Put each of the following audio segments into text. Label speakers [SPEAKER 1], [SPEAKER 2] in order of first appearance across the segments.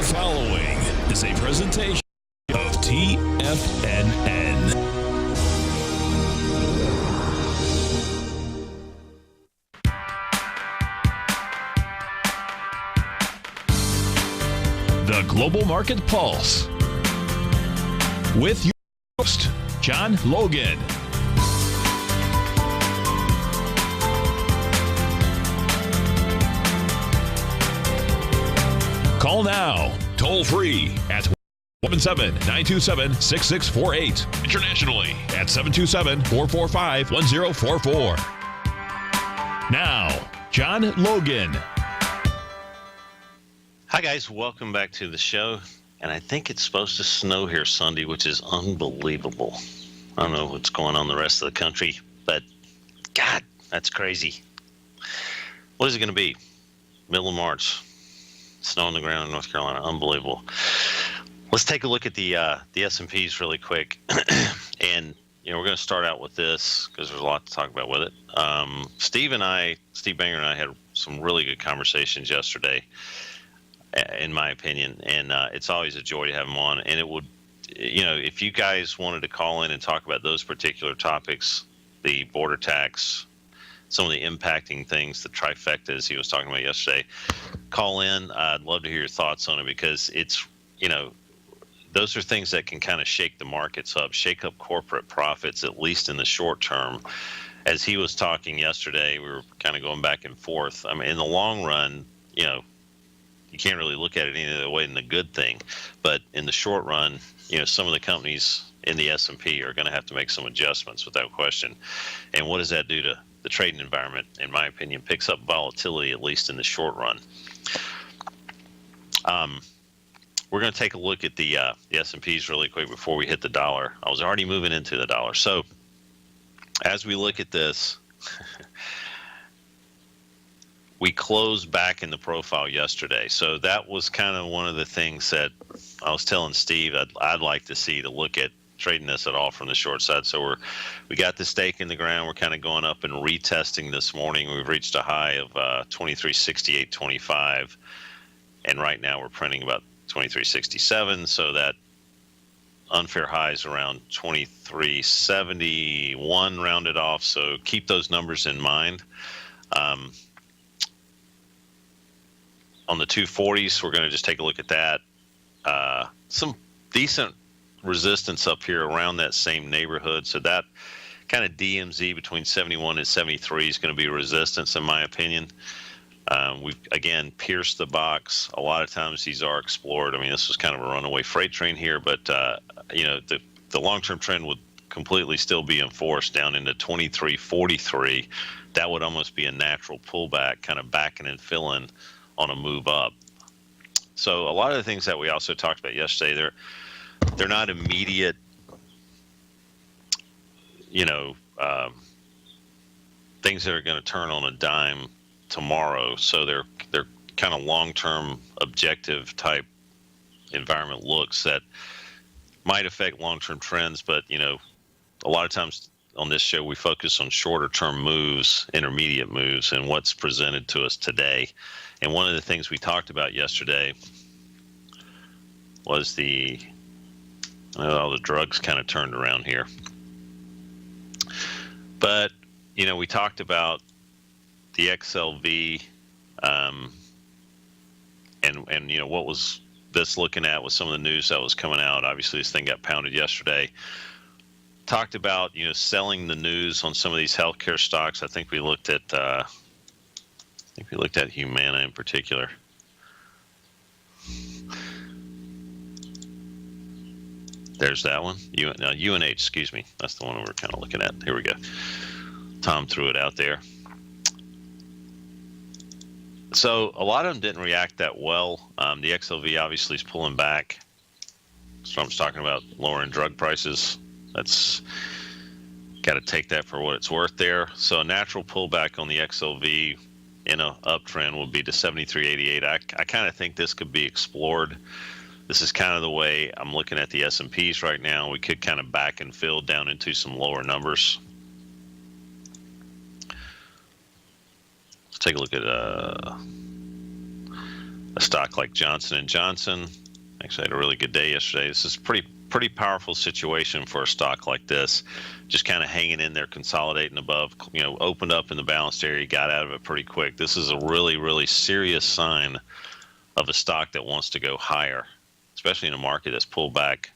[SPEAKER 1] following is a presentation of TFNN. The Global Market Pulse with your host, John Logan. Call now, toll free at 1-7-927-6648. Internationally at 727-445-1044. Now, John Logan.
[SPEAKER 2] Hi, guys. Welcome back to the show. And I think it's supposed to snow here Sunday, which is unbelievable. I don't know what's going on in the rest of the country, but God, that's crazy. What is it going to be? Middle of March. Snow on the ground in North Carolina. Unbelievable. Let's take a look at the S&Ps really quick. And, we're going to start out with this because there's a lot to talk about with it. Steve Banger and I had some really good conversations yesterday, in my opinion. And it's always a joy to have him on. And it would, if you guys wanted to call in and talk about those particular topics, the border tax, some of the impacting things, the trifectas he was talking about yesterday, call in. I'd love to hear your thoughts on it because it's, those are things that can kind of shake the markets up, shake up corporate profits, at least in the short term. As he was talking yesterday, we were kind of going back and forth. I mean, in the long run, you can't really look at it any other way than a good thing. But in the short run, some of the companies in the S&P are going to have to make some adjustments without question. And what does that do to the trading environment? In my opinion, picks up volatility, at least in the short run. We're going to take a look at the S&Ps really quick before we hit the dollar. I was already moving into the dollar. So as we look at this, we closed back in the profile yesterday. So that was kind of one of the things that I was telling Steve I'd like to see, to look at trading this at all from the short side. So we got the stake in the ground. We're kind of going up and retesting this morning. We've reached a high of 2368.25, and right now we're printing about 2367. So that unfair high is around 2371 rounded off. So keep those numbers in mind. On the 240s, we're going to just take a look at that. Some decent resistance up here around that same neighborhood. So that kind of DMZ between 71 and 73 is going to be resistance, in my opinion. We've, again, pierced the box. A lot of times these are explored. I mean, this was kind of a runaway freight train here, but, the long-term trend would completely still be enforced down into 2343. That would almost be a natural pullback, kind of backing and filling on a move up. So a lot of the things that we also talked about yesterday, they're not immediate, things that are going to turn on a dime tomorrow. So they're kind of long-term objective type environment looks that might affect long-term trends. But, a lot of times on this show, we focus on shorter term moves, intermediate moves, and what's presented to us today. And one of the things we talked about yesterday was all the drugs kind of turned around here. But, we talked about the XLV, and what was this looking at with some of the news that was coming out. Obviously, this thing got pounded yesterday. Talked about, selling the news on some of these healthcare stocks. I think we looked at Humana in particular. There's that one. UNH, excuse me. That's the one we're kind of looking at. Here we go. Tom threw it out there. So a lot of them didn't react that well. The XLV obviously is pulling back. Trump's talking about lowering drug prices. That's got to take that for what it's worth there. So a natural pullback on the XLV in an uptrend would be to 73.88. I kind of think this could be explored. This is kind of the way I'm looking at the S&Ps right now. We could kind of back and fill down into some lower numbers. Let's take a look at A stock like Johnson & Johnson actually had a really good day yesterday. This is pretty powerful situation for a stock like this. Just kind of hanging in there, consolidating above, opened up in the balanced area, got out of it pretty quick. This is a really, really serious sign of a stock that wants to go higher, especially in a market that's pulled back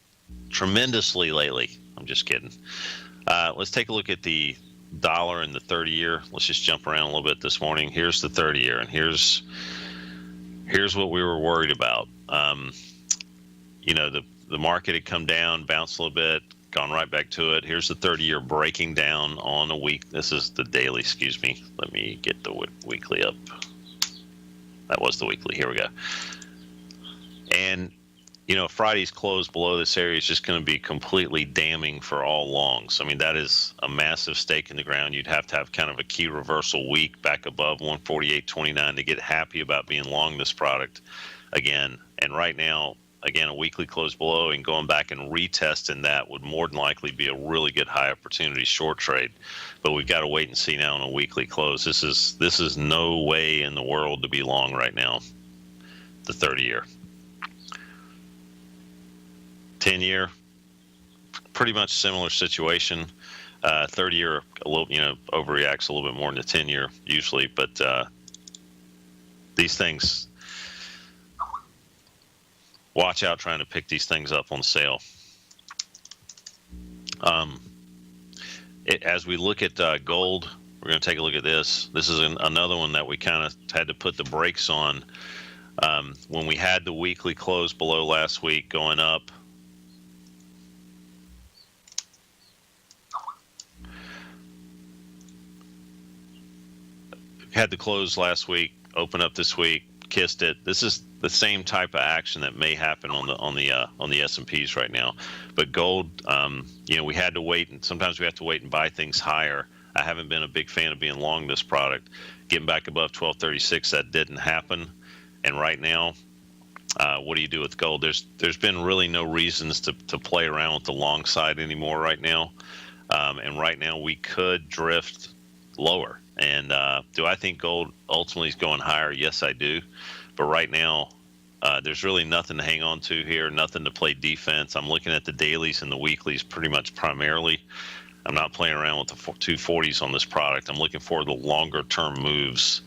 [SPEAKER 2] tremendously lately. I'm just kidding. Let's take a look at the dollar and the 30-year. Let's just jump around a little bit this morning. Here's the 30-year, and here's what we were worried about. The market had come down, bounced a little bit, gone right back to it. Here's the 30-year breaking down on a week. This is the daily, excuse me. Let me get the weekly up. That was the weekly. Here we go. And, Friday's close below this area is just going to be completely damning for all longs. I mean, that is a massive stake in the ground. You'd have to have kind of a key reversal week back above 148.29 to get happy about being long this product again. And right now, again, a weekly close below and going back and retesting that would more than likely be a really good high opportunity short trade. But we've got to wait and see now on a weekly close. This is no way in the world to be long right now. The 30-year. 10-year, pretty much similar situation. 30-year a little, overreacts a little bit more than the 10-year usually, but these things, watch out trying to pick these things up on sale. As we look at gold, we're going to take a look at this. This is another one that we kind of had to put the brakes on. When we had the weekly close below last week going up, had the close last week, open up this week, kissed it. This is the same type of action that may happen on the S&Ps right now. But gold, we had to wait, and sometimes we have to wait and buy things higher. I haven't been a big fan of being long this product. Getting back above 1236, that didn't happen. And right now, what do you do with gold? There's been really no reasons to play around with the long side anymore right now. And right now we could drift lower. And do I think gold ultimately is going higher? Yes, I do. But right now, there's really nothing to hang on to here, nothing to play defense. I'm looking at the dailies and the weeklies pretty much primarily. I'm not playing around with the 240s on this product. I'm looking for the longer term moves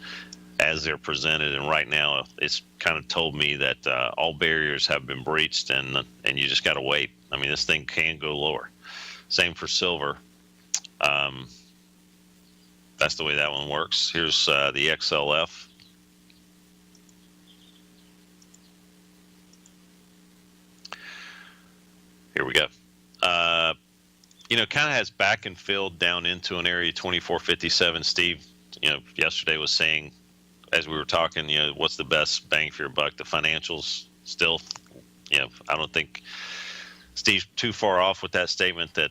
[SPEAKER 2] as they're presented. And right now, it's kind of told me that all barriers have been breached, and you just got to wait. I mean, this thing can go lower. Same for silver. That's the way that one works. Here's the XLF. Here we go. Kind of has back and filled down into an area 2457. Steve, yesterday was saying, as we were talking, what's the best bang for your buck? The financials still, I don't think Steve's too far off with that statement that,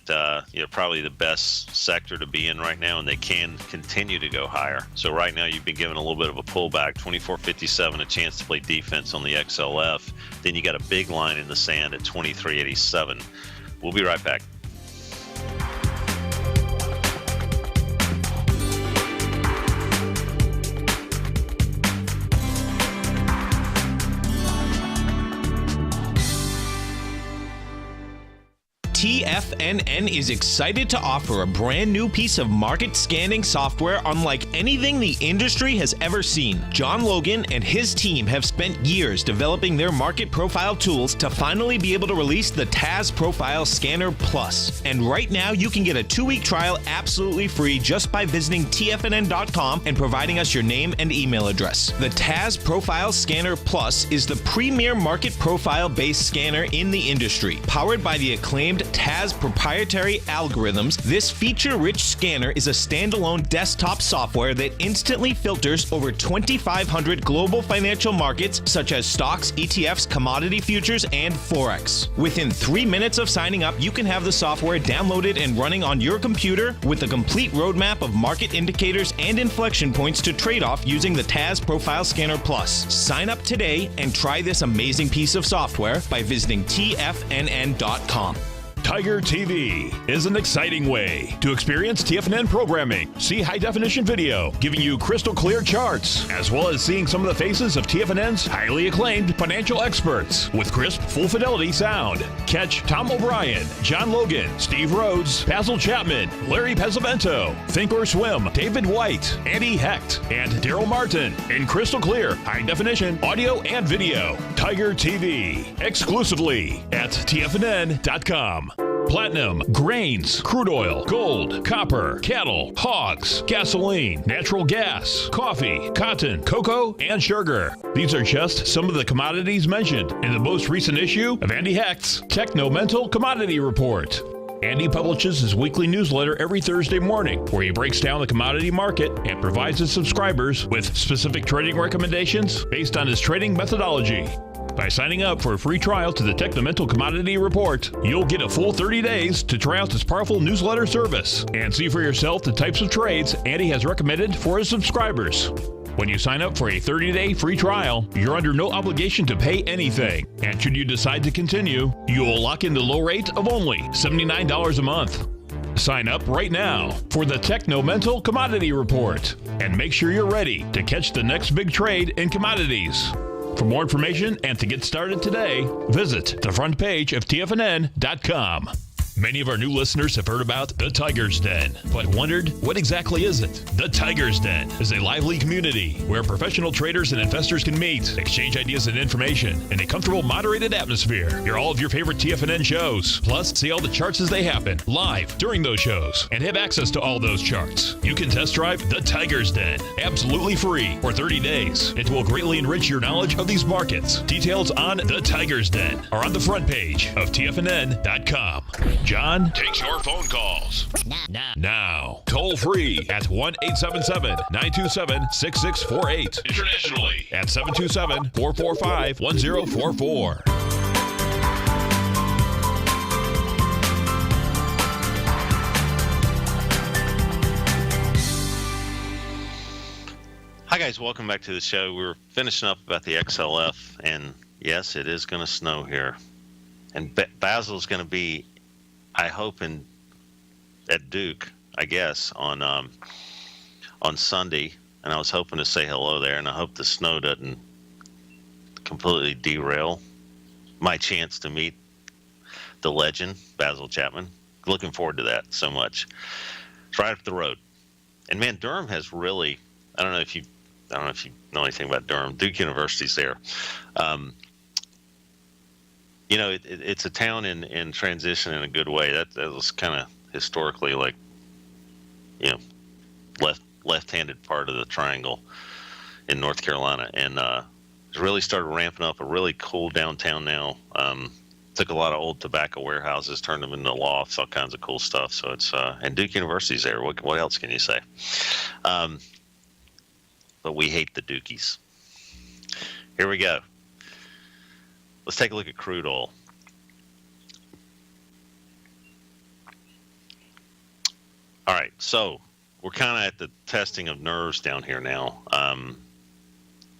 [SPEAKER 2] probably the best sector to be in right now, and they can continue to go higher. So right now you've been given a little bit of a pullback, 2457, a chance to play defense on the XLF. Then you got a big line in the sand at 2387. We'll be right back.
[SPEAKER 3] TFNN is excited to offer a brand new piece of market scanning software unlike anything the industry has ever seen. John Logan and his team have spent years developing their market profile tools to finally be able to release the TAS Profile Scanner Plus. And right now you can get a 2-week trial absolutely free just by visiting TFNN.com and providing us your name and email address. The TAS Profile Scanner Plus is the premier market profile-based scanner in the industry. Powered by the acclaimed TAS proprietary algorithms, this feature-rich scanner is a standalone desktop software that instantly filters over 2,500 global financial markets such as stocks, ETFs, commodity futures, and Forex. Within 3 minutes of signing up, you can have the software downloaded and running on your computer with a complete roadmap of market indicators and inflection points to trade off using the TAS Profile Scanner Plus. Sign up today and try this amazing piece of software by visiting TFNN.com.
[SPEAKER 1] Tiger TV is an exciting way to experience TFNN programming. See high-definition video, giving you crystal clear charts, as well as seeing some of the faces of TFNN's highly acclaimed financial experts with crisp, full-fidelity sound. Catch Tom O'Brien, John Logan, Steve Rhodes, Basil Chapman, Larry Pesavento, Think or Swim, David White, Andy Hecht, and Daryl Martin in crystal clear, high-definition audio and video. Tiger TV, exclusively at TFNN.com. Platinum, grains, crude oil, gold, copper, cattle, hogs, gasoline, natural gas, coffee, cotton, cocoa, and sugar. These are just some of the commodities mentioned in the most recent issue of Andy Hecht's Techno-Mental Commodity Report. Andy publishes his weekly newsletter every Thursday morning, where he breaks down the commodity market and provides his subscribers with specific trading recommendations based on his trading methodology. By signing up for a free trial to the Techno-Mental Commodity Report, you'll get a full 30 days to try out this powerful newsletter service and see for yourself the types of trades Andy has recommended for his subscribers. When you sign up for a 30-day free trial, you're under no obligation to pay anything. And should you decide to continue, you will lock in the low rate of only $79 a month. Sign up right now for the Techno-Mental Commodity Report and make sure you're ready to catch the next big trade in commodities. For more information and to get started today, visit the front page of TFNN.com. Many of our new listeners have heard about the Tiger's Den, but wondered, what exactly is it? The Tiger's Den is a lively community where professional traders and investors can meet, exchange ideas and information in a comfortable, moderated atmosphere. Hear all of your favorite TFNN shows, plus see all the charts as they happen live during those shows and have access to all those charts. You can test drive the Tiger's Den absolutely free for 30 days. It will greatly enrich your knowledge of these markets. Details on the Tiger's Den are on the front page of TFNN.com. John takes your phone calls now. Toll free at 1-877-927-6648. Internationally at 727-445-1044.
[SPEAKER 2] Hi guys, welcome back to the show. We're finishing up about the XLF, and yes, it is going to snow here. And Basil's going to be, I hope, at Duke, I guess, on Sunday, and I was hoping to say hello there, and I hope the snow doesn't completely derail my chance to meet the legend, Basil Chapman. Looking forward to that so much. It's right up the road. And man, Durham has really, I don't know if you know anything about Durham. Duke University's there. You know, it's a town in transition in a good way. That was kind of historically, like, you know, left-handed part of the triangle in North Carolina, and it's really started ramping up. A really cool downtown now. Took a lot of old tobacco warehouses, turned them into lofts, all kinds of cool stuff. So it's and Duke University's there. What else can you say? But we hate the Dukies. Here we go. Let's take a look at crude oil. All right, so we're kind of at the testing of nerves down here now.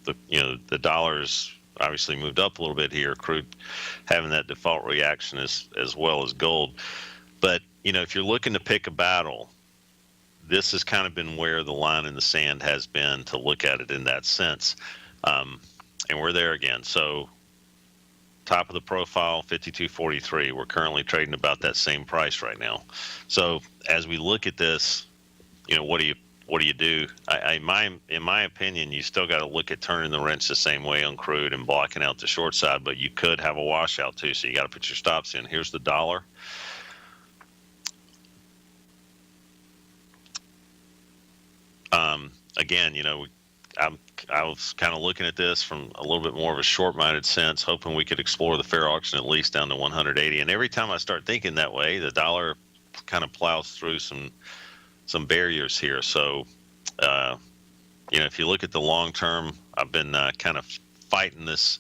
[SPEAKER 2] The dollar's obviously moved up a little bit here. Crude having that default reaction as well as gold. But if you're looking to pick a battle, this has kind of been where the line in the sand has been to look at it in that sense. And we're there again. So top of the profile, 52.43. We're currently trading about that same price right now. So as we look at this, what do you do? In my opinion, you still got to look at turning the wrench the same way on crude and blocking out the short side, but you could have a washout too. So you got to put your stops in. Here's the dollar. Again, I was kind of looking at this from a little bit more of a short-minded sense, hoping we could explore the fair auction at least down to 180. And every time I start thinking that way, the dollar kind of plows through some barriers here. So, if you look at the long term, I've been kind of fighting this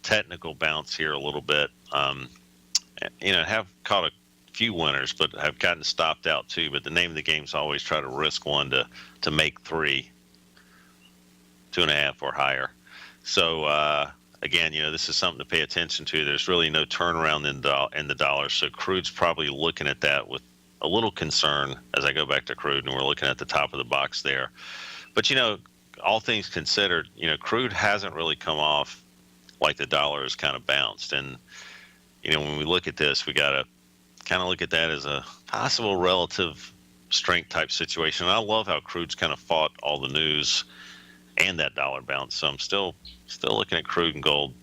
[SPEAKER 2] technical bounce here a little bit. Have caught a few winners, but have gotten stopped out too. But the name of the game is always try to risk one to make 3, 2.5 or higher. So again, this is something to pay attention to. There's really no turnaround in the dollar, so crude's probably looking at that with a little concern as I go back to crude, and we're looking at the top of the box there. But all things considered, crude hasn't really come off like the dollar has kind of bounced. And when we look at this, we got to kind of look at that as a possible relative strength type situation. And I love how crude's kind of fought all the news and that dollar bounce. So I'm still looking at crude and gold,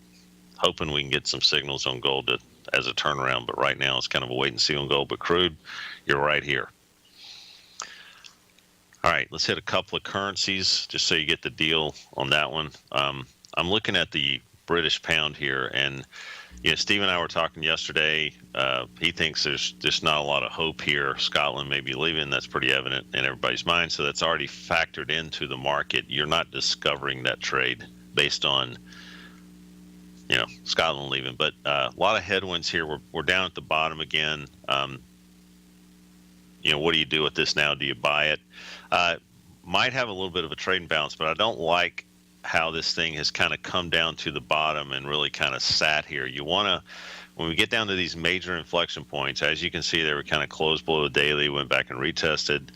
[SPEAKER 2] hoping we can get some signals on gold as a turnaround. But right now it's kind of a wait and see on gold. But crude, you're right here. All right, let's hit a couple of currencies just so you get the deal on that one. I'm looking at the British pound here, and Steve and I were talking yesterday. He thinks there's just not a lot of hope here. Scotland may be leaving. That's pretty evident in everybody's mind. So that's already factored into the market. You're not discovering that trade based on Scotland leaving. But a lot of headwinds here. We're down at the bottom again. What do you do with this now? Do you buy it? Might have a little bit of a trade bounce, but I don't like how this thing has kind of come down to the bottom and really kind of sat here. You want to, when we get down to these major inflection points, as you can see, they were kind of closed below the daily, went back and retested.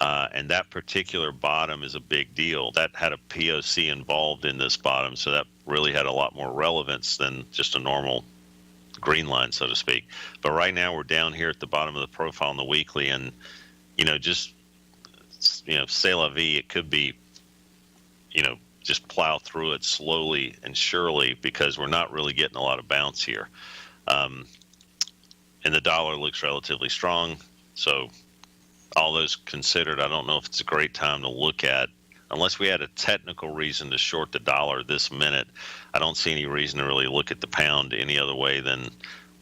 [SPEAKER 2] And that particular bottom is a big deal. That had a POC involved in this bottom, so that really had a lot more relevance than just a normal green line, so to speak. But right now we're down here at the bottom of the profile on the weekly, and c'est la vie. It could be, just plow through it slowly and surely, because we're not really getting a lot of bounce here. And the dollar looks relatively strong. So all those considered, I don't know if it's a great time to look at, unless we had a technical reason to short the dollar this minute. I don't see any reason to really look at the pound any other way than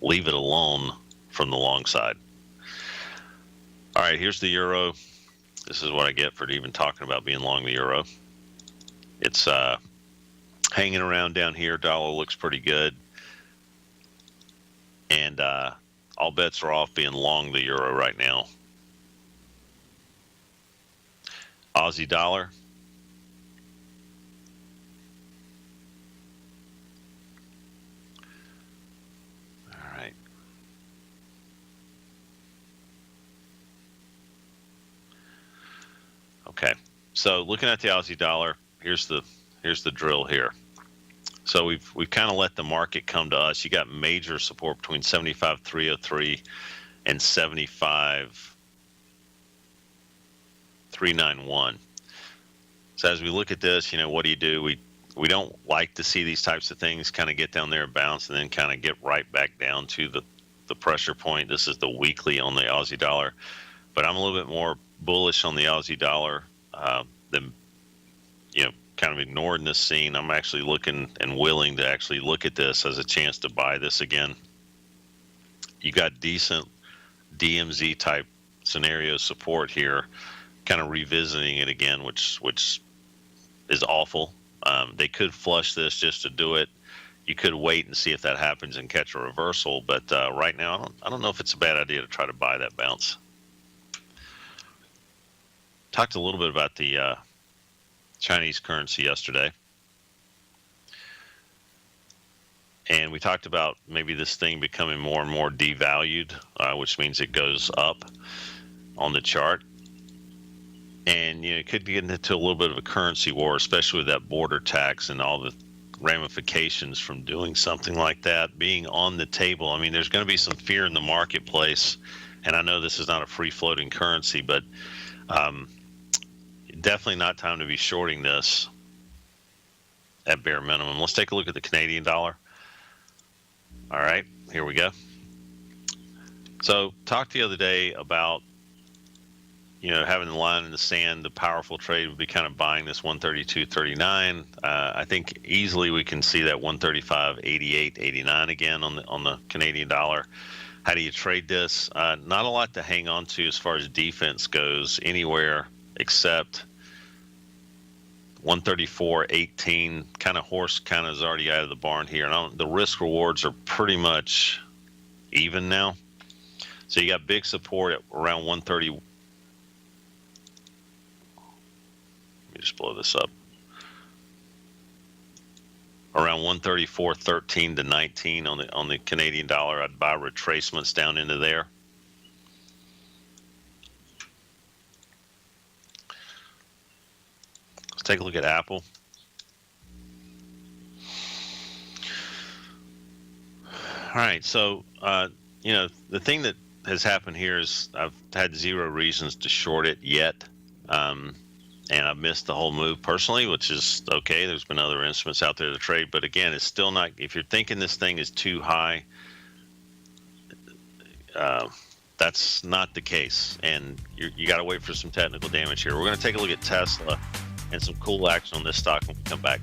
[SPEAKER 2] leave it alone from the long side. All right, here's the euro. This is what I get for even talking about being long the euro. It's hanging around down here. Dollar looks pretty good. And all bets are off being long the euro right now. Aussie dollar. All right. Okay. So looking at the Aussie dollar, here's the drill here. So we've kind of let the market come to us. You got major support between 75.303 and 75.391. So as we look at this, what do? We don't like to see these types of things kind of get down there and bounce and then kind of get right back down to the pressure point. This is the weekly on the Aussie dollar, but I'm a little bit more bullish on the Aussie dollar than kind of ignoring this scene. I'm actually looking and willing to actually look at this as a chance to buy this again. You got decent DMZ type scenario support here, kind of revisiting it again, which is awful. They could flush this just to do it. You could wait and see if that happens and catch a reversal, but right now I don't know if it's a bad idea to try to buy that bounce. Talked a little bit about the Chinese currency yesterday, and we talked about maybe this thing becoming more and more devalued, which means it goes up on the chart, and it could get into a little bit of a currency war, especially with that border tax and all the ramifications from doing something like that being on the table. I mean, there's going to be some fear in the marketplace, and I know this is not a free floating currency, but definitely not time to be shorting this at bare minimum. Let's take a look at the Canadian dollar. All right, here we go. So talked the other day about, having the line in the sand. The powerful trade would be kind of buying this 132.39. I think easily we can see that 135.88, 89 again on the Canadian dollar. How do you trade this? Not a lot to hang on to as far as defense goes anywhere except 134.18. Kind of horse kind of is already out of the barn here. And the risk rewards are pretty much even now. So you got big support at around 130. Let me just blow this up. around 134.13 to 19 on the Canadian dollar. I'd buy retracements down into there. Let's take a look at Apple. All right, so the thing that has happened here is I've had zero reasons to short it yet, and I've missed the whole move personally, which is okay. There's been other instruments out there to trade, but again, it's still not. If you're thinking this thing is too high, that's not the case, and you got to wait for some technical damage here. We're going to take a look at Tesla and some cool action on this stock when we come back.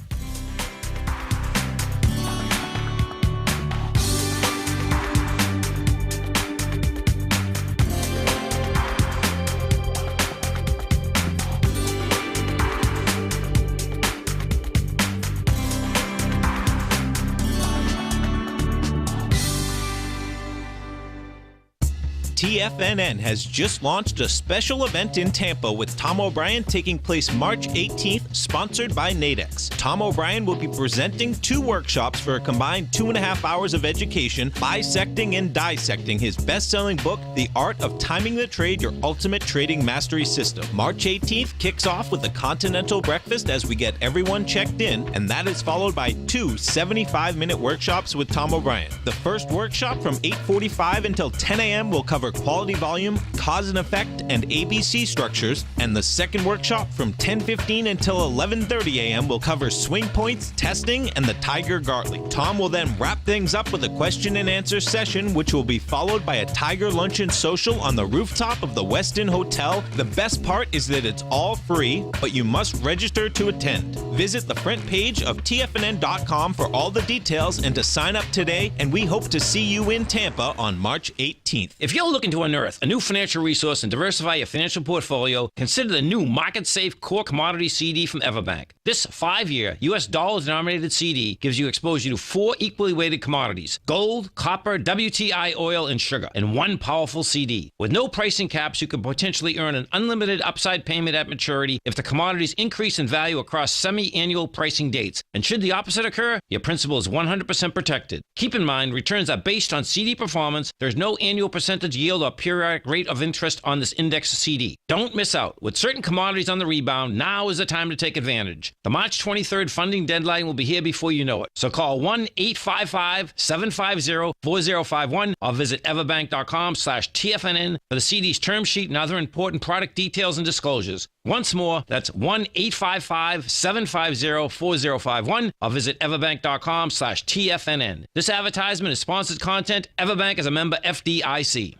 [SPEAKER 3] TFNN has just launched a special event in Tampa with Tom O'Brien taking place March 18th, sponsored by Nadex. Tom O'Brien will be presenting 2 workshops for a combined 2.5 hours of education, bisecting and dissecting his best-selling book, The Art of Timing the Trade, Your Ultimate Trading Mastery System. March 18th kicks off with a continental breakfast as we get everyone checked in, and that is followed by 2 75-minute workshops with Tom O'Brien. The first workshop from 8:45 until 10 a.m. will cover quality volume, cause and effect, and ABC structures, and the second workshop from 10:15 until 11:30 a.m. will cover swing points, testing, and the Tiger Gartley. Tom will then wrap things up with a question and answer session, which will be followed by a Tiger Luncheon Social on the rooftop of the Westin Hotel. The best part is that it's all free, but you must register to attend. Visit the front page of TFNN.com for all the details and to sign up today, and we hope to see you in Tampa on March 18th.
[SPEAKER 4] If you're looking to unearth a new financial resource and diversify your financial portfolio, consider the new market-safe core commodity CD from Everbank. This 5-year U.S. dollar-denominated CD gives you exposure to 4 equally weighted commodities: gold, copper, WTI oil, and sugar, in one powerful CD. With no pricing caps, you can potentially earn an unlimited upside payment at maturity if the commodities increase in value across semi-annual pricing dates. And should the opposite occur, your principal is 100% protected. Keep in mind, returns are based on CD performance. There's no annual percentage yield or periodic rate of interest on this index CD. Don't miss out. With certain commodities on the rebound, now is the time to take advantage. The March 23rd funding deadline will be here before you know it. So call 1-855-750-4051 or visit everbank.com/TFNN for the CD's term sheet and other important product details and disclosures. Once more, that's 1-855-750-4051 or visit everbank.com/TFNN. This advertisement is sponsored content. Everbank is a member FDIC.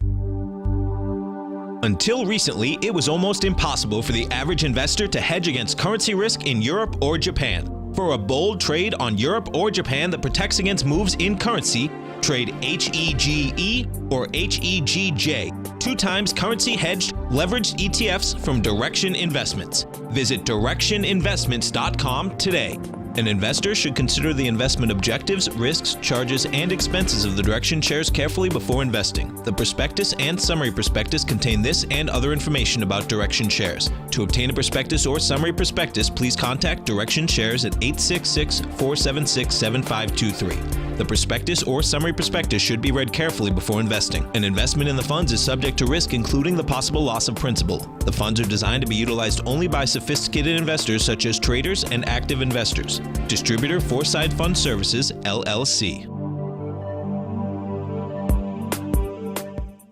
[SPEAKER 3] Until recently, it was almost impossible for the average investor to hedge against currency risk in Europe or Japan. For a bold trade on Europe or Japan that protects against moves in currency, trade HEGE or HEGJ, 2 times currency hedged leveraged ETFs from Direction Investments. Visit directioninvestments.com today. An investor should consider the investment objectives, risks, charges, and expenses of the Direction shares carefully before investing. The prospectus and summary prospectus contain this and other information about Direction shares. To obtain a prospectus or summary prospectus, please contact Direction Shares at 866-476-7523. The prospectus or summary prospectus should be read carefully before investing. An investment in the funds is subject to risk, including the possible loss of principal. The funds are designed to be utilized only by sophisticated investors such as traders and active investors. Distributor Foreside Fund Services, LLC.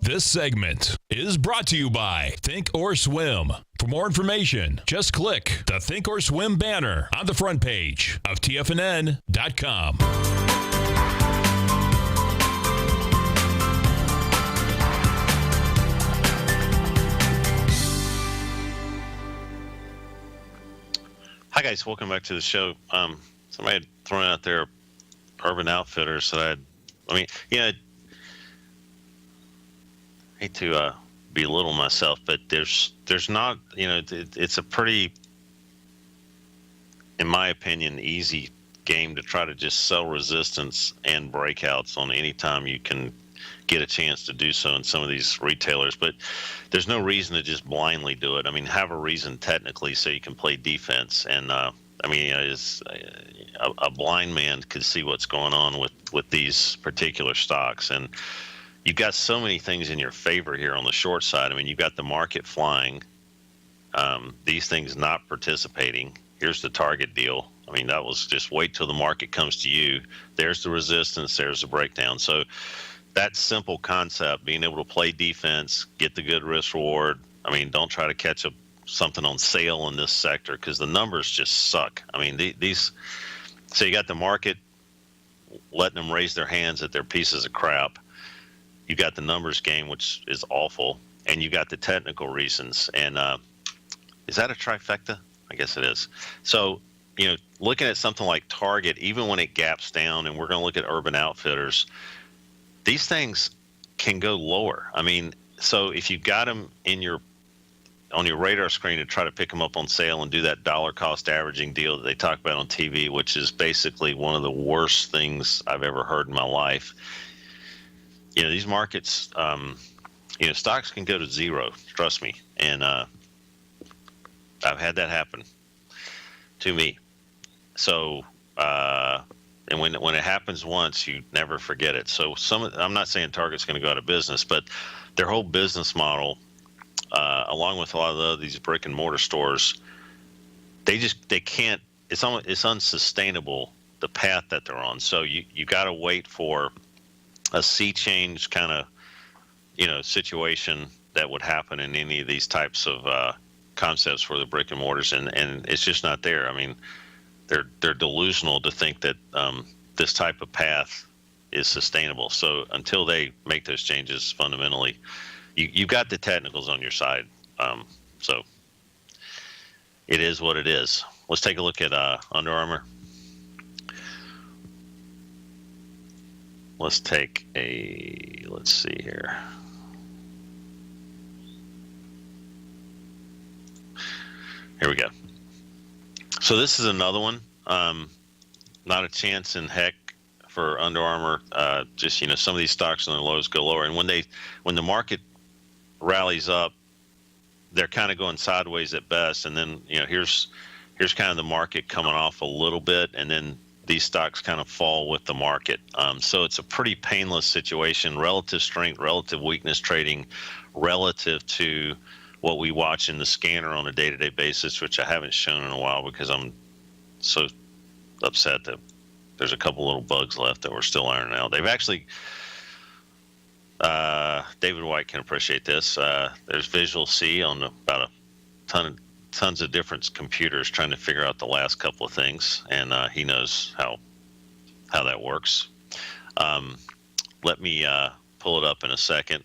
[SPEAKER 1] This segment is brought to you by Think or Swim. For more information, just click the Think or Swim banner on the front page of TFNN.com.
[SPEAKER 2] Hi guys, welcome back to the show. Somebody had thrown out there Urban Outfitters, so I hate to belittle myself, but there's not, it's a pretty, in my opinion, easy game to try to just sell resistance and breakouts on any time you can get a chance to do so in some of these retailers. But there's no reason to just blindly do it. I mean, have a reason technically so you can play defense. And I mean, is a blind man could see what's going on with these particular stocks. And you've got so many things in your favor here on the short side. I mean, you've got the market flying, these things not participating. Here's the target deal. I mean, that was just wait till the market comes to you. There's the resistance. There's the breakdown. So that simple concept, being able to play defense, get the good risk reward. I mean, don't try to catch something on sale in this sector because the numbers just suck. I mean, so you got the market letting them raise their hands at their pieces of crap. You got the numbers game, which is awful, and you got the technical reasons. And is that a trifecta? I guess it is. So, looking at something like Target, even when it gaps down, and we're going to look at Urban Outfitters, these things can go lower. I mean, so if you've got them on your radar screen to try to pick them up on sale and do that dollar cost averaging deal that they talk about on TV, which is basically one of the worst things I've ever heard in my life. These markets, stocks can go to zero, trust me. And I've had that happen to me. So, and when it happens once, you never forget it. So I'm not saying Target's going to go out of business, but their whole business model, along with a lot of these brick and mortar stores, they can't. It's unsustainable, the path that they're on. So you got to wait for a sea change kind of situation that would happen in any of these types of concepts for the brick and mortars, and it's just not there. I mean, they're delusional to think that this type of path is sustainable. So until they make those changes fundamentally, you've got the technicals on your side. So it is what it is. Let's take a look at Under Armour. Let's see here. Here we go. So this is another one. Not a chance in heck for Under Armour. Just some of these stocks on the lows go lower, and when the market rallies up, they're kind of going sideways at best. And then here's kind of the market coming off a little bit, and then these stocks kind of fall with the market. So it's a pretty painless situation. Relative strength, relative weakness trading, relative to what we watch in the scanner on a day-to-day basis, which I haven't shown in a while because I'm so upset that there's a couple little bugs left that we're still ironing out. They've actually, David White can appreciate this. There's Visual C on about tons of different computers trying to figure out the last couple of things, and he knows how that works. Let me pull it up in a second.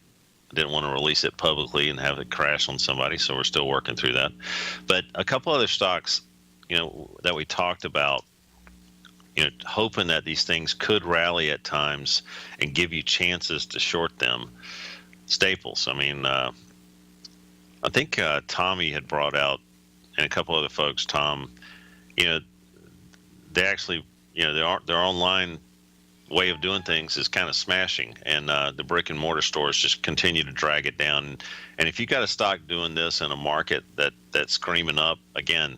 [SPEAKER 2] Didn't want to release it publicly and have it crash on somebody, so we're still working through that. But a couple other stocks, that we talked about, hoping that these things could rally at times and give you chances to short them. Staples. I mean, I think Tommy had brought out, and a couple other folks, Tom, they actually, their online way of doing things is kind of smashing, and the brick and mortar stores just continue to drag it down. And if you got a stock doing this in a market that's screaming up, again,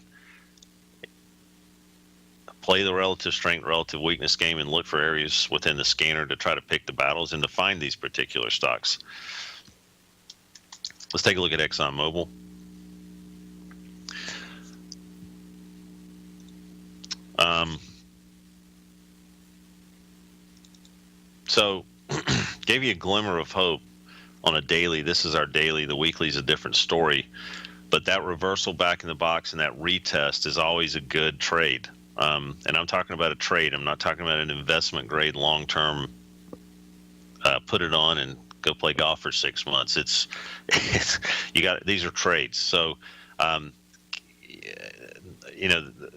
[SPEAKER 2] play the relative strength, relative weakness game, and look for areas within the scanner to try to pick the battles and to find these particular stocks. Let's take a look at ExxonMobil. So gave you a glimmer of hope on a daily. This is our daily. The weekly is a different story. But that reversal back in the box and that retest is always a good trade. And I'm talking about a trade. I'm not talking about an investment grade long-term, put it on and go play golf for 6 months. It's these are trades. So,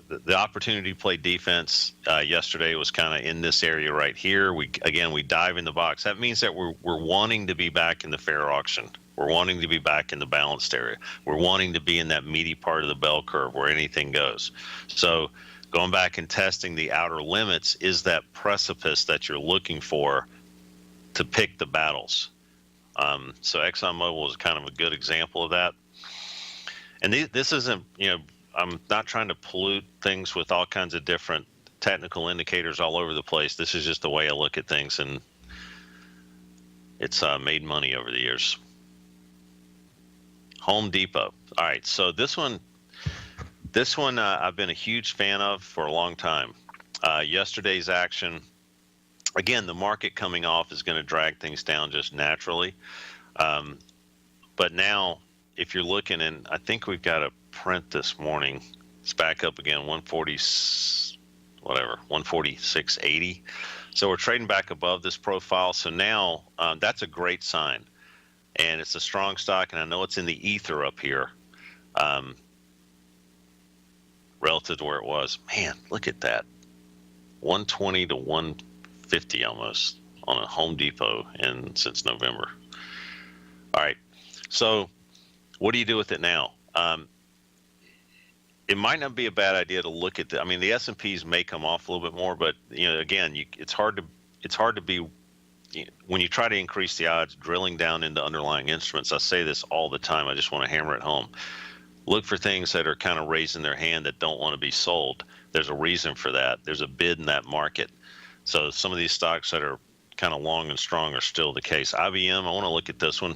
[SPEAKER 2] the opportunity to play defense yesterday was kind of in this area right here. We dive in the box. That means that we're wanting to be back in the fair auction. We're wanting to be back in the balanced area. We're wanting to be in that meaty part of the bell curve where anything goes. So going back and testing the outer limits is that precipice that you're looking for to pick the battles. So ExxonMobil is kind of a good example of that. And this isn't, I'm not trying to pollute things with all kinds of different technical indicators all over the place. This is just the way I look at things, and it's made money over the years. Home Depot. All right, so this one I've been a huge fan of for a long time. Yesterday's action, again, the market coming off is going to drag things down just naturally. But now, if you're looking, and I think we've got a print this morning, it's back up again, 146.80. So we're trading back above this profile. So now that's a great sign, and it's a strong stock, and I know it's in the ether up here relative to where it was. Man, look at that, 120 to 150 almost on a Home Depot since November. All right, so what do you do with it now? It might not be a bad idea to look at the S&Ps may come off a little bit more, but again, it's hard to be, when you try to increase the odds, drilling down into underlying instruments. I say this all the time. I just want to hammer it home. Look for things that are kind of raising their hand that don't want to be sold. There's a reason for that. There's a bid in that market. So some of these stocks that are kind of long and strong are still the case. IBM, I want to look at this one.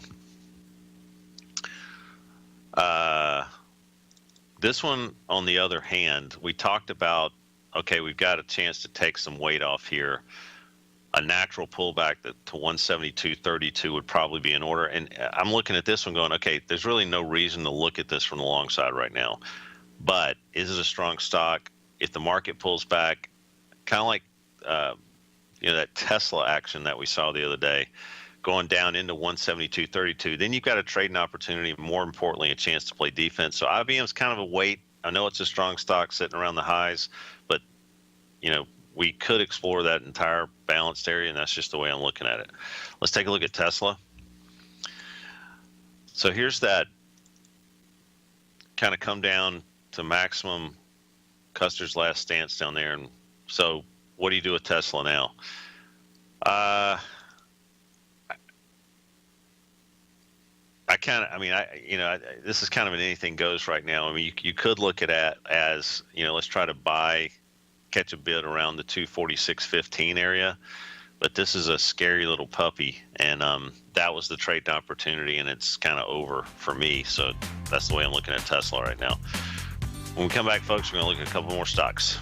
[SPEAKER 2] This one, on the other hand, we talked about, okay, we've got a chance to take some weight off here. A natural pullback to 172.32 would probably be in order. And I'm looking at this one going, okay, there's really no reason to look at this from the long side right now. But is it a strong stock? If the market pulls back, kind of like that Tesla action that we saw the other day, going down into 172.32, then you've got a trading opportunity, more importantly, a chance to play defense. So IBM's kind of a wait. I know it's a strong stock sitting around the highs, but we could explore that entire balanced area, and that's just the way I'm looking at it. Let's take a look at Tesla. So here's that kind of come down to maximum Custer's last stance down there. And so what do you do with Tesla now? This is kind of an anything goes right now. I mean, you could look at it as, let's try to catch a bid around the 246.15 area, but this is a scary little puppy, and that was the trade opportunity, and it's kind of over for me. So that's the way I'm looking at Tesla right now. When we come back, folks, we're going to look at a couple more stocks.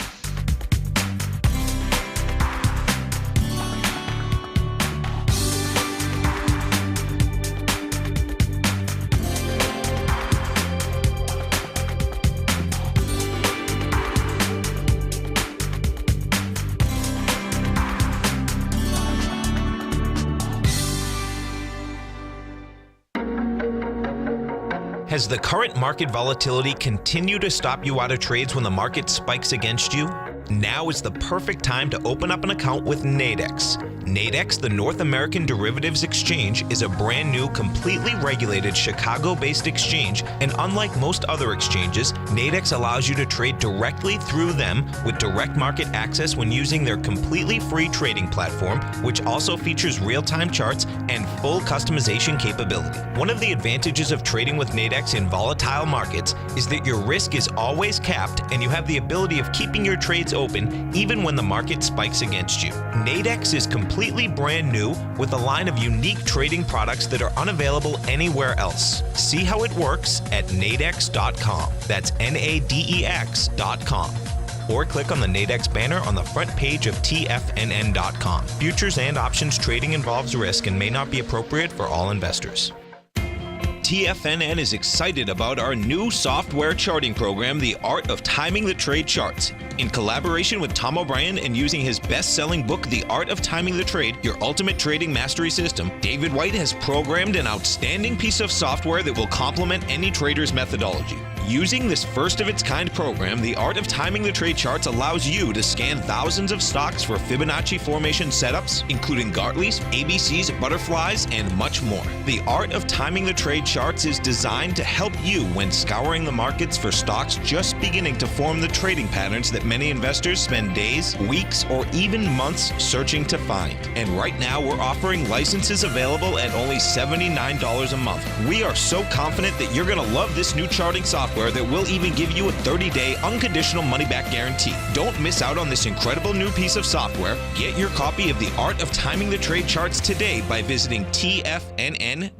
[SPEAKER 3] Has the current market volatility continued to stop you out of trades when the market spikes against you? Now is the perfect time to open up an account with Nadex. Nadex, the North American Derivatives Exchange, is a brand new, completely regulated Chicago-based exchange, and unlike most other exchanges, Nadex allows you to trade directly through them with direct market access when using their completely free trading platform, which also features real-time charts and full customization capability. One of the advantages of trading with Nadex in volatile markets is that your risk is always capped and you have the ability of keeping your trades open even when the market spikes against you. Nadex is completely brand new with a line of unique trading products that are unavailable anywhere else. See how it works at nadex.com. That's NADEX.com. Or click on the Nadex banner on the front page of TFNN.com. Futures and options trading involves risk and may not be appropriate for all investors. TFNN is excited about our new software charting program, The Art of Timing the Trade Charts. In collaboration with Tom O'Brien and using his best-selling book, The Art of Timing the Trade, Your Ultimate Trading Mastery System, David White has programmed an outstanding piece of software that will complement any trader's methodology. Using this first-of-its-kind program, The Art of Timing the Trade Charts allows you to scan thousands of stocks for Fibonacci formation setups, including Gartley's, ABC's, butterflies, and much more. The Art of Timing the Trade Charts is designed to help you when scouring the markets for stocks just beginning to form the trading patterns that many investors spend days, weeks, or even months searching to find. And right now, we're offering licenses available at only $79 a month. We are so confident that you're going to love this new charting software that will even give you a 30-day unconditional money-back guarantee. Don't miss out on this incredible new piece of software. Get your copy of The Art of Timing the Trade Charts today by visiting TFNN.com.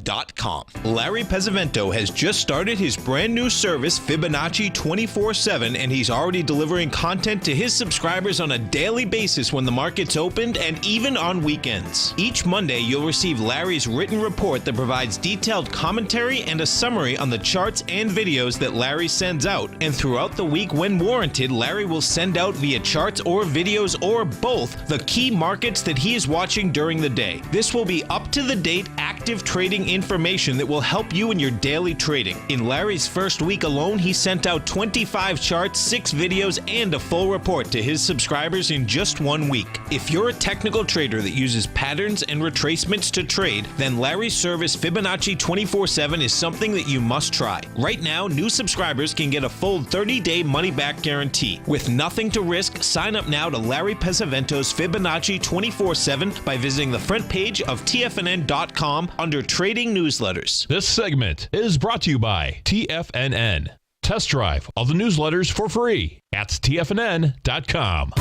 [SPEAKER 3] Larry Pesavento has just started his brand new service, Fibonacci 24/7, and he's already delivering content to his subscribers on a daily basis when the market's opened and even on weekends. Each Monday, you'll receive Larry's written report that provides detailed commentary and a summary on the charts and videos that Larry sends out. And throughout the week, when warranted, Larry will send out via charts or videos or both the key markets that he is watching during the day. This will be up-to-the-date, active trading information that will help you in your daily trading. In Larry's first week alone, he sent out 25 charts, 6 videos, and a full report to his subscribers in just 1 week. If you're a technical trader that uses patterns and retracements to trade, then Larry's service Fibonacci 24/7 is something that you must try. Right now, new subscribers can get a full 30-day money-back guarantee. With nothing to risk, sign up now to Larry Pesavento's Fibonacci 24/7 by visiting the front page of TFNN.com under Trading Newsletters.
[SPEAKER 1] This segment is brought to you by TFNN. Test drive all the newsletters for free at TFNN.com.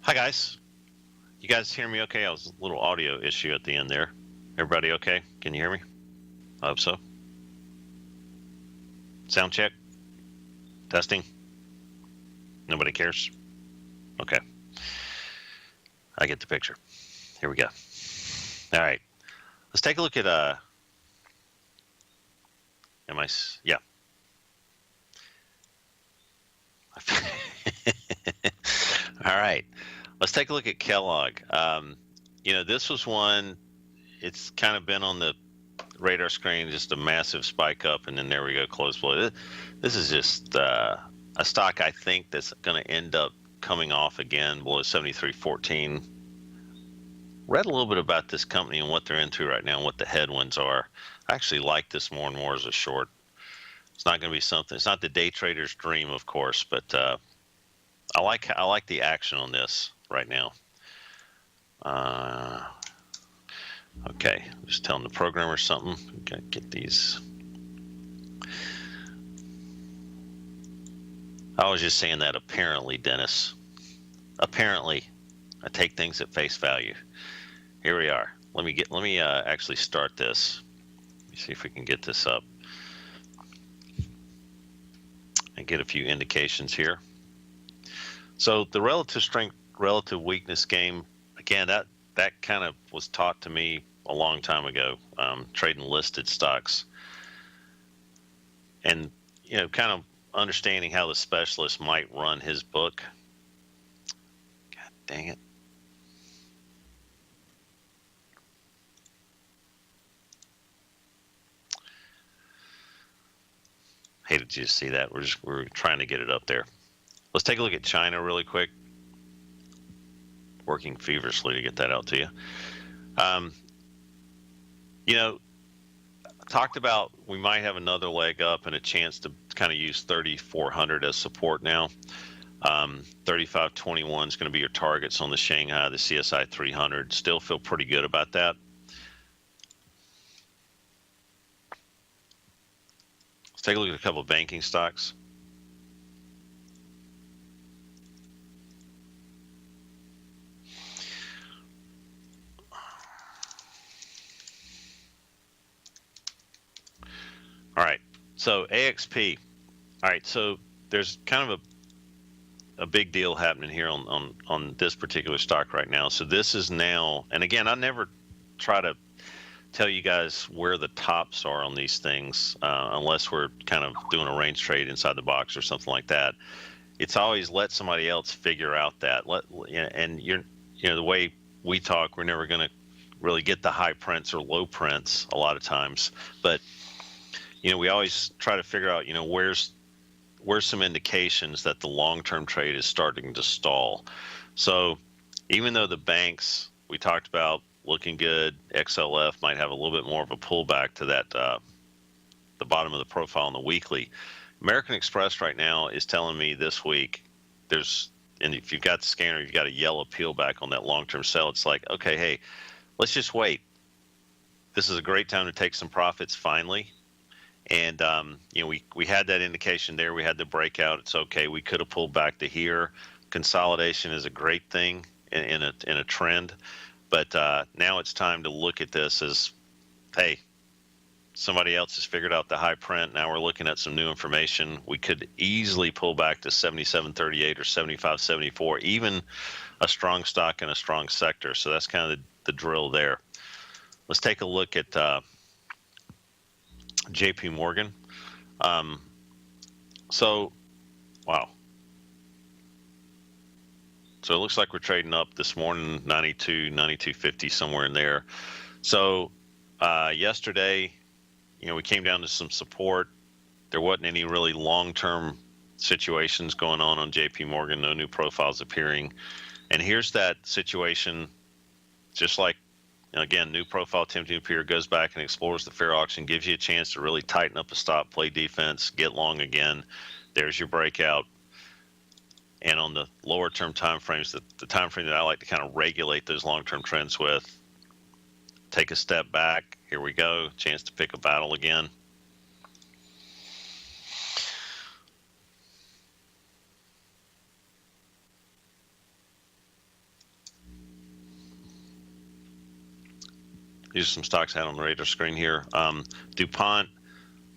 [SPEAKER 2] Hi, guys. You guys hear me okay? I was a little audio issue at the end there. Everybody okay? Can you hear me? I hope so. Sound check? Testing? Nobody cares? Okay. I get the picture. Here we go. All right. Let's take a look at, yeah. All right. Let's take a look at Kellogg. This was one, it's kind of been on the radar screen, just a massive spike up, and then there we go, close below. This is just a stock I think that's going to end up coming off again below 73.14. Read a little bit about this company and what they're into right now and what the headwinds are. I actually like this more and more as a short. It's not going to be something, it's not the day trader's dream, of course, but I like the action on this right now. Okay, I'm just telling the programmer something. Gotta get these. I was just saying that apparently, Dennis. Apparently, I take things at face value. Here we are. Let me actually start this. Let me see if we can get this up and get a few indications here. So the relative strength, relative weakness game, again, that kind of was taught to me a long time ago, trading listed stocks, and kind of understanding how the specialist might run his book. God dang it. Hated to see that. We're trying to get it up there. Let's take a look at China really quick. Working feverishly to get that out to you. Talked about we might have another leg up and a chance to kind of use 3,400 as support now. 3521 is going to be your targets on the Shanghai, the CSI 300. Still feel pretty good about that. Let's take a look at a couple of banking stocks. All right, so AXP. All right, so there's kind of a big deal happening here on this particular stock right now. So this is now, and again, I never try to tell you guys where the tops are on these things unless we're kind of doing a range trade inside the box or something like that. It's always let somebody else figure out that. And the way we talk, we're never going to really get the high prints or low prints a lot of times, but we always try to figure out, where's some indications that the long-term trade is starting to stall. So even though the banks we talked about looking good. XLF might have a little bit more of a pullback to that, the bottom of the profile on the weekly. American Express right now is telling me this week and if you've got the scanner, you've got a yellow peel back on that long-term sell. It's like, okay, hey, let's just wait. This is a great time to take some profits finally. And, we had that indication there. We had the breakout. It's okay. We could have pulled back to here. Consolidation is a great thing in a trend. But now it's time to look at this as, hey, somebody else has figured out the high print. Now we're looking at some new information. We could easily pull back to 77.38 or 75.74, even a strong stock in a strong sector. So that's kind of the drill there. Let's take a look at JP Morgan. Wow. So it looks like we're trading up this morning, 92, 92.50, somewhere in there. So yesterday, we came down to some support. There wasn't any really long-term situations going on JP Morgan, no new profiles appearing. And here's that situation, just like, again, new profile attempting to appear, goes back and explores the fair auction, gives you a chance to really tighten up a stop, play defense, get long again. There's your breakout. And on the lower term time frames, the time frame that I like to kind of regulate those long-term trends with, take a step back. Here we go. Chance to pick a battle again. These are some stocks I had on the radar screen here. DuPont,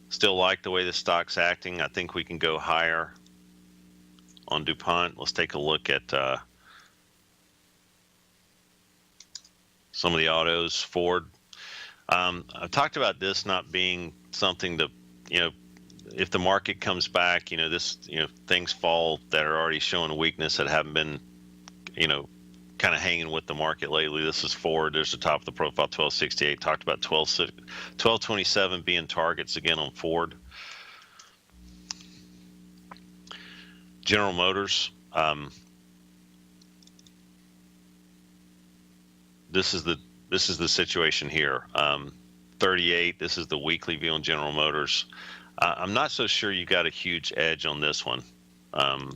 [SPEAKER 2] still like the way the stock's acting. I think we can go higher on DuPont. Let's take a look at some of the autos. Ford. I've talked about this not being something to, if the market comes back, things fall that are already showing weakness that haven't been, kind of hanging with the market lately. This is Ford. There's the top of the profile, 1268. Talked about 1227 being targets again on Ford. General Motors. This is the situation here. 38. This is the weekly view on General Motors. I'm not so sure you got a huge edge on this one.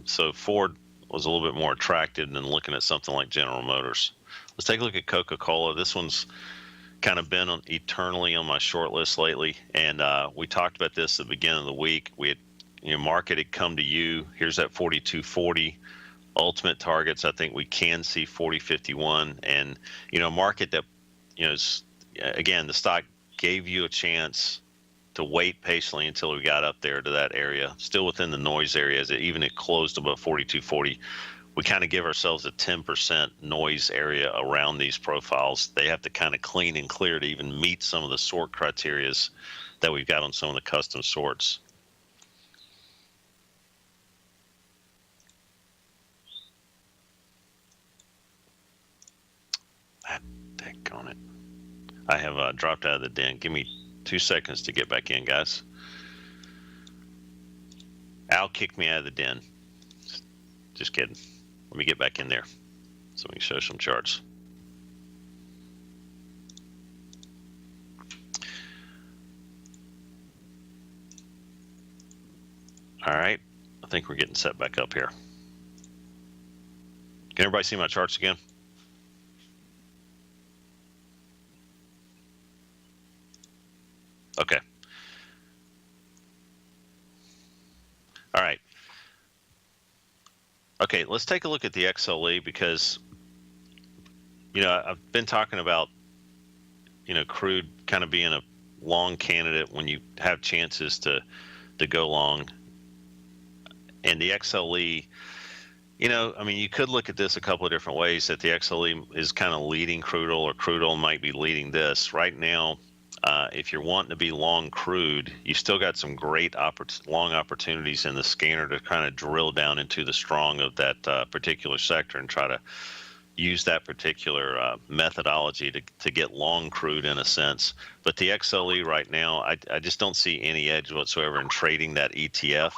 [SPEAKER 2] So Ford was a little bit more attracted than looking at something like General Motors. Let's take a look at Coca-Cola. This one's kind of been eternally on my short list lately, and we talked about this at the beginning of the week. We had, market had come to you. Here's that 42.40. Ultimate targets, I think we can see 40.51, and market that, again, the stock gave you a chance to wait patiently until we got up there to that area, still within the noise area, as it closed above 42.40. We kind of give ourselves a 10% noise area around these profiles. They have to kind of clean and clear to even meet some of the sort criterias that we've got on some of the custom sorts. On it. I have dropped out of the den. Give me 2 seconds to get back in, guys. Al kicked me out of the den. Just kidding. Let me get back in there so we can show some charts. All right. I think we're getting set back up here. Can everybody see my charts again? Okay. All right. Okay, let's take a look at the XLE because, I've been talking about, crude kind of being a long candidate when you have chances to go long. And the XLE, you could look at this a couple of different ways, that the XLE is kind of leading crude oil, or crude oil might be leading this. Right now, if you're wanting to be long crude, you've still got some great long opportunities in the scanner to kind of drill down into the strong of that particular sector and try to use that particular methodology to get long crude in a sense. But the XLE right now, I just don't see any edge whatsoever in trading that ETF.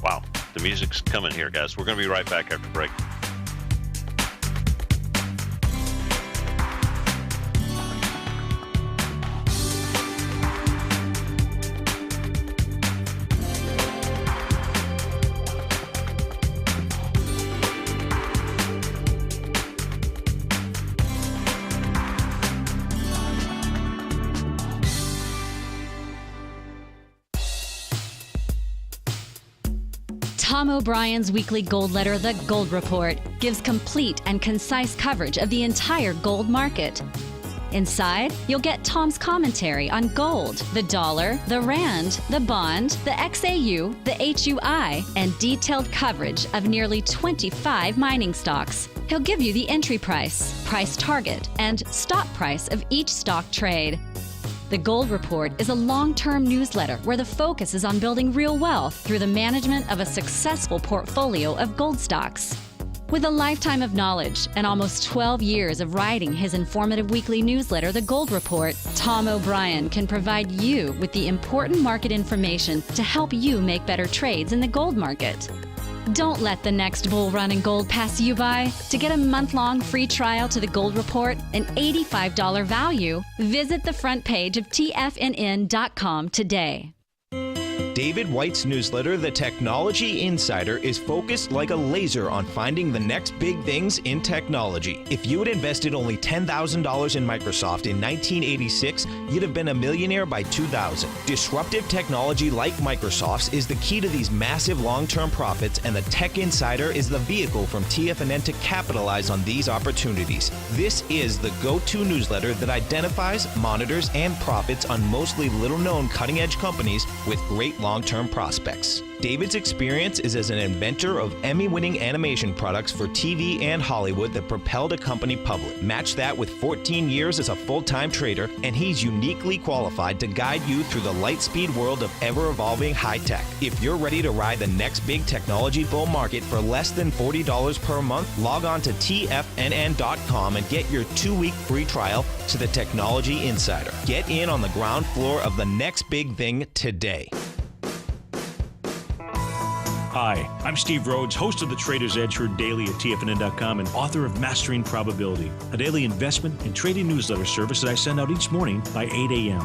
[SPEAKER 2] Wow. The music's coming here, guys. We're going to be right back after break.
[SPEAKER 5] Tom O'Brien's weekly gold letter, The Gold Report, gives complete and concise coverage of the entire gold market. Inside, you'll get Tom's commentary on gold, the dollar, the rand, the bond, the XAU, the HUI, and detailed coverage of nearly 25 mining stocks. He'll give you the entry price, price target, and stop price of each stock trade. The Gold Report is a long-term newsletter where the focus is on building real wealth through the management of a successful portfolio of gold stocks. With a lifetime of knowledge and almost 12 years of writing his informative weekly newsletter, The Gold Report, Tom O'Brien can provide you with the important market information to help you make better trades in the gold market. Don't let the next bull run in gold pass you by. To get a month-long free trial to The Gold Report, an $85 value, visit the front page of TFNN.com today.
[SPEAKER 3] David White's newsletter, The Technology Insider, is focused like a laser on finding the next big things in technology. If you had invested only $10,000 in Microsoft in 1986, you'd have been a millionaire by 2000. Disruptive technology like Microsoft's is the key to these massive long-term profits, and the Tech Insider is the vehicle from TFNN to capitalize on these opportunities. This is the go-to newsletter that identifies, monitors, and profits on mostly little-known cutting-edge companies with great long-term prospects. David's experience is as an inventor of Emmy-winning animation products for TV and Hollywood that propelled a company public. Match that with 14 years as a full-time trader, and he's uniquely qualified to guide you through the light-speed world of ever-evolving high-tech. If you're ready to ride the next big technology bull market for less than $40 per month, log on to TFNN.com and get your 2-week free trial to the Technology Insider. Get in on the ground floor of the next big thing today.
[SPEAKER 6] Hi, I'm Steve Rhodes, host of the Trader's Edge Heard Daily at TFNN.com and author of Mastering Probability, a daily investment and trading newsletter service that I send out each morning by 8 a.m.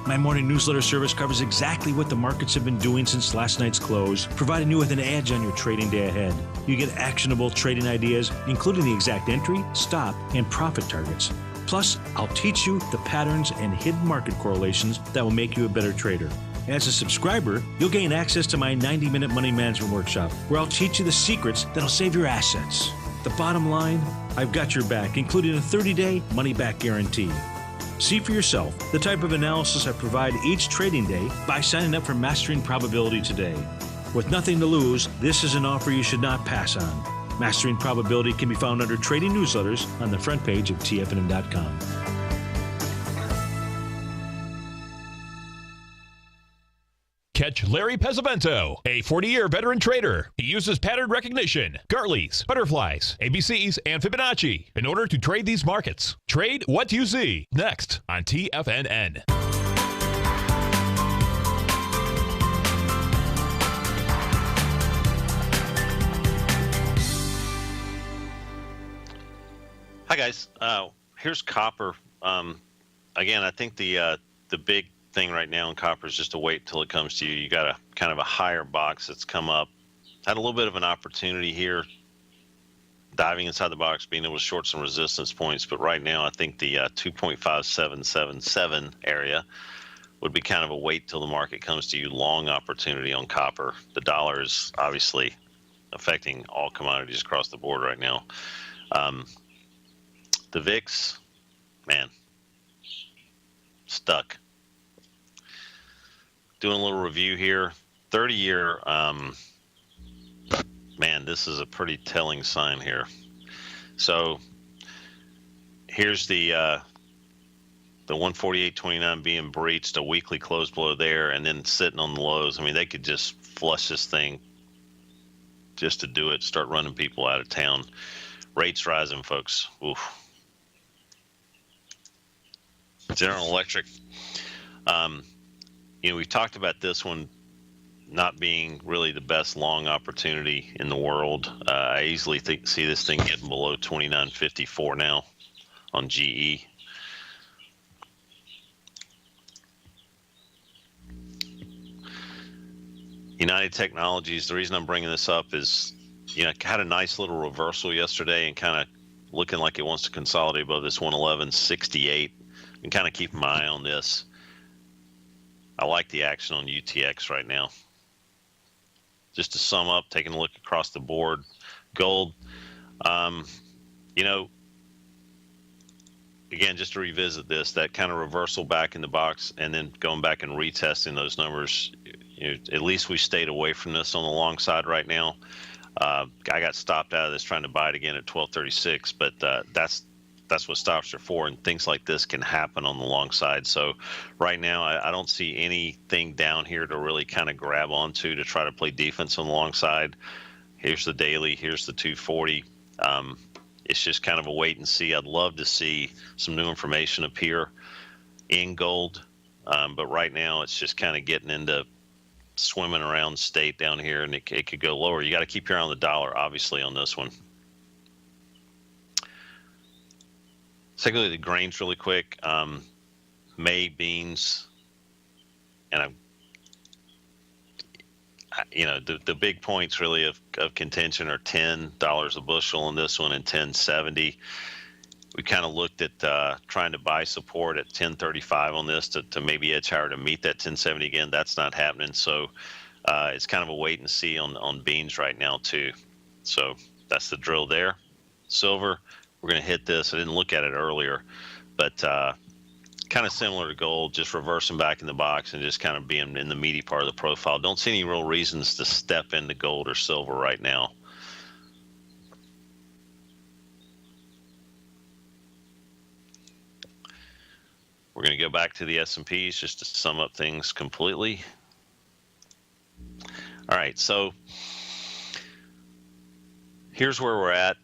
[SPEAKER 6] My morning newsletter service covers exactly what the markets have been doing since last night's close, providing you with an edge on your trading day ahead. You get actionable trading ideas, including the exact entry, stop, and profit targets. Plus, I'll teach you the patterns and hidden market correlations that will make you a better trader. As a subscriber, you'll gain access to my 90-minute money management workshop, where I'll teach you the secrets that'll save your assets. The bottom line, I've got your back, including a 30-day money-back guarantee. See for yourself the type of analysis I provide each trading day by signing up for Mastering Probability today. With nothing to lose, this is an offer you should not pass on. Mastering Probability can be found under Trading Newsletters on the front page of TFNN.com.
[SPEAKER 1] Catch Larry Pesavento, a 40-year veteran trader. He uses pattern recognition, Gartleys, butterflies, ABCs, and Fibonacci in order to trade these markets. Trade what you see. Next on TFNN.
[SPEAKER 2] Hi guys. Here's copper. Again, I think the big thing right now in copper is just to wait till it comes to you. You got a kind of a higher box that's come up. Had a little bit of an opportunity here, diving inside the box, being able to short some resistance points. But right now, I think the 2.5777 area would be kind of a wait till the market comes to you long opportunity on copper. The dollar is obviously affecting all commodities across the board right now. The VIX, man, stuck. Doing a little review here. 30-year, man, this is a pretty telling sign here. So here's the 148.29 being breached, a weekly close below there, and then sitting on the lows. I mean, they could just flush this thing just to do it, start running people out of town. Rates rising, folks. Oof. General Electric. You know, we've talked about this one not being really the best long opportunity in the world. I easily see this thing getting below 29.54 now on GE. United Technologies, the reason I'm bringing this up is, had a nice little reversal yesterday and kind of looking like it wants to consolidate above this 111.68, and kind of keep my eye on this. I like the action on UTX right now. Just to sum up, taking a look across the board, gold, again, just to revisit this, that kind of reversal back in the box and then going back and retesting those numbers, at least we stayed away from this on the long side right now. I got stopped out of this trying to buy it again at 12.36, but that's what stops are for, and things like this can happen on the long side. So right now, I don't see anything down here to really kind of grab onto to try to play defense on the long side. Here's the daily, here's the 240. It's just kind of a wait and see. I'd love to see some new information appear in gold, but right now it's just kind of getting into swimming around state down here, and it could go lower. You got to keep your eye on the dollar, obviously, on this one. Secondly, the grains really quick. May beans, and the big points really of contention are $10 a bushel on this one and $10.70. We kind of looked at trying to buy support at $10.35 on this to maybe edge higher to meet that $10.70 again. That's not happening. So it's kind of a wait and see on beans right now too. So that's the drill there. Silver, we're going to hit this. I didn't look at it earlier, but kind of similar to gold, just reversing back in the box and just kind of being in the meaty part of the profile. Don't see any real reasons to step into gold or silver right now. We're going to go back to the S&Ps just to sum up things completely. All right, so here's where we're at.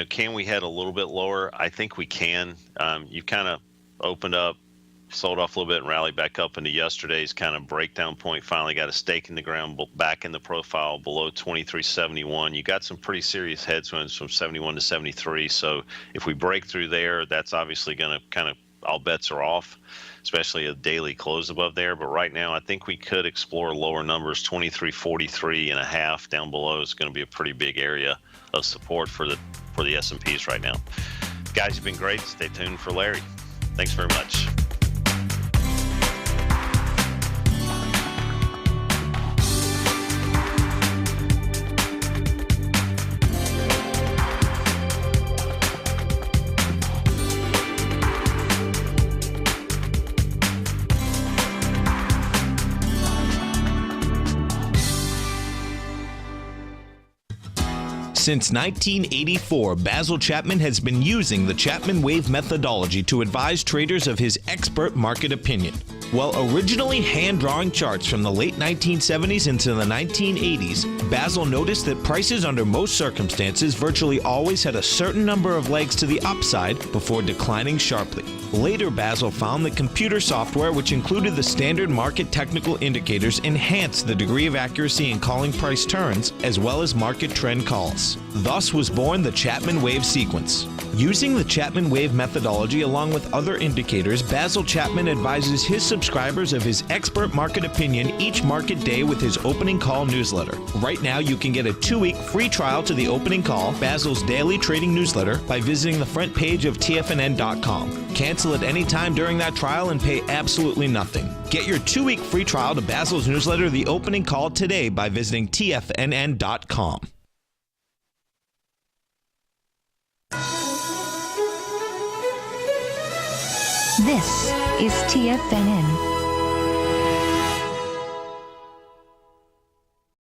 [SPEAKER 2] Can we head a little bit lower? I think we can. You've kind of opened up, sold off a little bit, and rallied back up into yesterday's kind of breakdown point. Finally got a stake in the ground back in the profile below 23.71. You got some pretty serious headwinds from 71 to 73. So if we break through there, that's obviously going to kind of, all bets are off, especially a daily close above there. But right now, I think we could explore lower numbers. 23.43.5 down below is going to be a pretty big area of support for the S&Ps right now. Guys, you've been great. Stay tuned for Larry. Thanks very much.
[SPEAKER 3] Since 1984, Basil Chapman has been using the Chapman Wave methodology to advise traders of his expert market opinion. While originally hand-drawing charts from the late 1970s into the 1980s, Basil noticed that prices under most circumstances virtually always had a certain number of legs to the upside before declining sharply. Later, Basil found that computer software, which included the standard market technical indicators, enhanced the degree of accuracy in calling price turns, as well as market trend calls. Thus was born the Chapman Wave sequence. Using the Chapman Wave methodology along with other indicators, Basil Chapman advises his subscribers of his expert market opinion each market day with his opening call newsletter. Right now, you can get a 2-week free trial to the opening call, Basil's daily trading newsletter, by visiting the front page of TFNN.com. Cancel at any time during that trial and pay absolutely nothing. Get your 2-week free trial to Basil's newsletter, The Opening Call, today by visiting TFNN.com.
[SPEAKER 7] This is TFNN.